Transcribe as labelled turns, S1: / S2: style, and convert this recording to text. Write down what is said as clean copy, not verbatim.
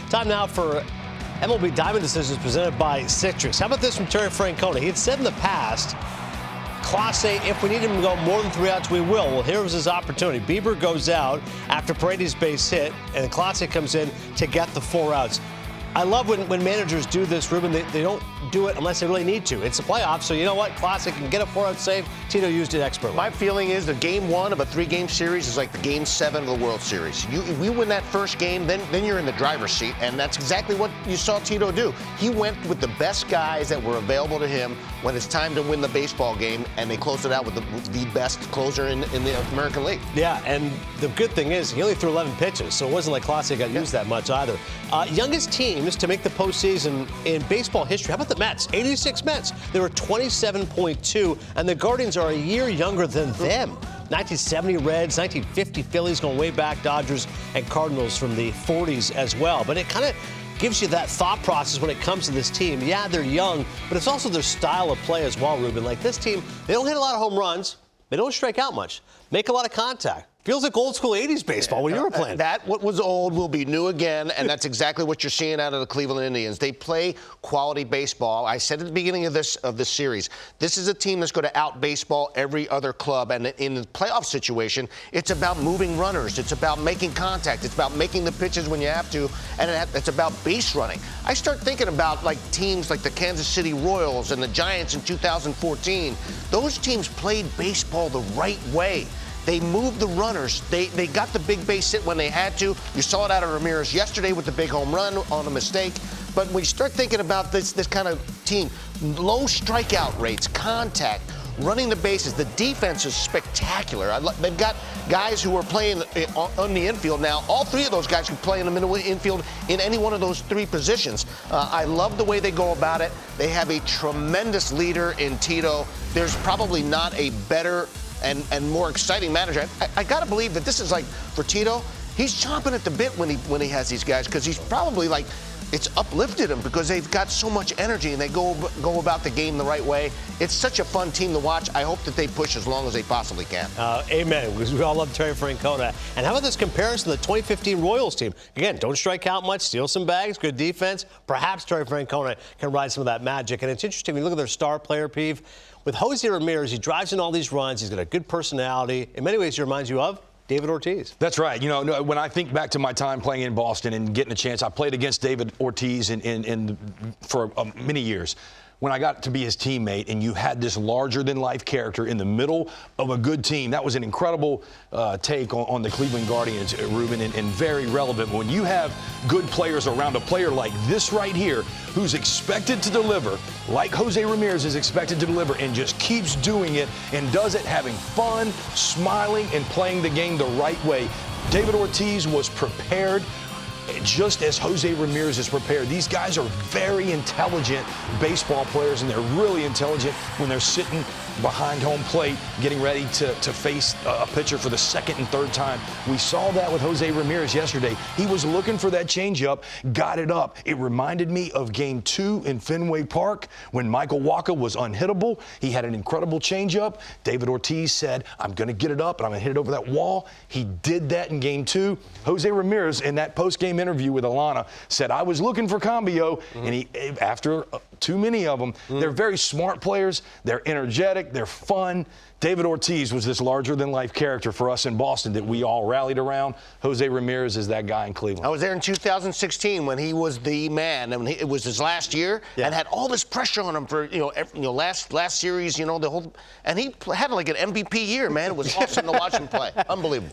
S1: Time now for MLB Diamond Decisions presented by Citrix. How about this from Terry Francona? He had said in the past, Class A, if we need him to go more than 3 outs, we will. Well, here was his opportunity. Bieber goes out after Paredes' base hit, and Class A comes in to get the 4 outs. I love when managers do this, Ruben. They don't do it unless they really need to. It's a playoff, so you know what? Classic can get a 4-out save. Tito used it expertly.
S2: My feeling is that game 1 of a 3-game series is like the game 7 of the World Series. If you win that first game, then you're in the driver's seat, and that's exactly what you saw Tito do. He went with the best guys that were available to him when it's time to win the baseball game, and they closed it out with the best closer in the American League.
S1: Yeah, and the good thing is he only threw 11 pitches, so it wasn't like Classic got used that much either. Youngest teams to make the postseason in baseball history. How about the Mets? 86 Mets. They were 27.2, and the Guardians are a year younger than them. 1970 Reds, 1950 Phillies, going way back, Dodgers and Cardinals from the 40s as well. But it kind of gives you that thought process when it comes to this team. Yeah, they're young, but it's also their style of play as well, Ruben. Like this team, they don't hit a lot of home runs. They don't strike out much. Make a lot of contact. Feels like old school 80s baseball when you were playing.
S2: That what was old will be new again, and that's exactly what you're seeing out of the Cleveland Indians. They play quality baseball. I said at the beginning of this series, this is a team that's going to out baseball every other club, and in the playoff situation, it's about moving runners. It's about making contact. It's about making the pitches when you have to, and it's about base running. I start thinking about like teams like the Kansas City Royals and the Giants in 2014. Those teams played baseball the right way. They moved the runners. They got the big base hit when they had to. You saw it out of Ramirez yesterday with the big home run on a mistake. But when you start thinking about this kind of team, low strikeout rates, contact, running the bases, the defense is spectacular. They've got guys who are playing on the infield now. All 3 of those guys can play in the middle infield in any one of those 3 positions. I love the way they go about it. They have a tremendous leader in Tito. There's probably not a better and more exciting manager. I got to believe that this is like, for Tito, he's chomping at the bit when he has these guys, because he's probably like, it's uplifted him because they've got so much energy and they go about the game the right way. It's such a fun team to watch. I hope that they push as long as they possibly can.
S1: Amen, because we all love Terry Francona. And how about this comparison to the 2015 Royals team? Again, don't strike out much, steal some bags, good defense. Perhaps Terry Francona can ride some of that magic. And it's interesting, when you look at their star player, Peeve, with Jose Ramirez, he drives in all these runs. He's got a good personality. In many ways, he reminds you of David Ortiz.
S3: That's right. You know, when I think back to my time playing in Boston and getting a chance, I played against David Ortiz for many years. When I got to be his teammate and you had this larger-than-life character in the middle of a good team, that was an incredible take on the Cleveland Guardians, Ruben, and very relevant. When you have good players around a player like this right here, who's expected to deliver, like Jose Ramirez is expected to deliver, and just keeps doing it and does it having fun, smiling, and playing the game the right way. David Ortiz was prepared just as Jose Ramirez is prepared. These guys are very intelligent baseball players, and they're really intelligent when they're sitting behind home plate getting ready to face a pitcher for the 2nd and 3rd time. We saw that with Jose Ramirez yesterday. He was looking for that changeup, got it up. It reminded me of Game 2 in Fenway Park when Michael Wacha was unhittable. He had an incredible changeup. David Ortiz said, I'm going to get it up and I'm going to hit it over that wall. He did that in Game 2. Jose Ramirez, in that post-game interview with Alana, said, I was looking for Cambio, and he, after too many of them, they're very smart players, they're energetic, they're fun. David Ortiz was this larger-than-life character for us in Boston that we all rallied around. Jose Ramirez is that guy in Cleveland.
S2: I was there in 2016 when he was the man, and it was his last year, and had all this pressure on him for last series, the whole, and he had like an MVP year, man. It was awesome to watch him play. Unbelievable.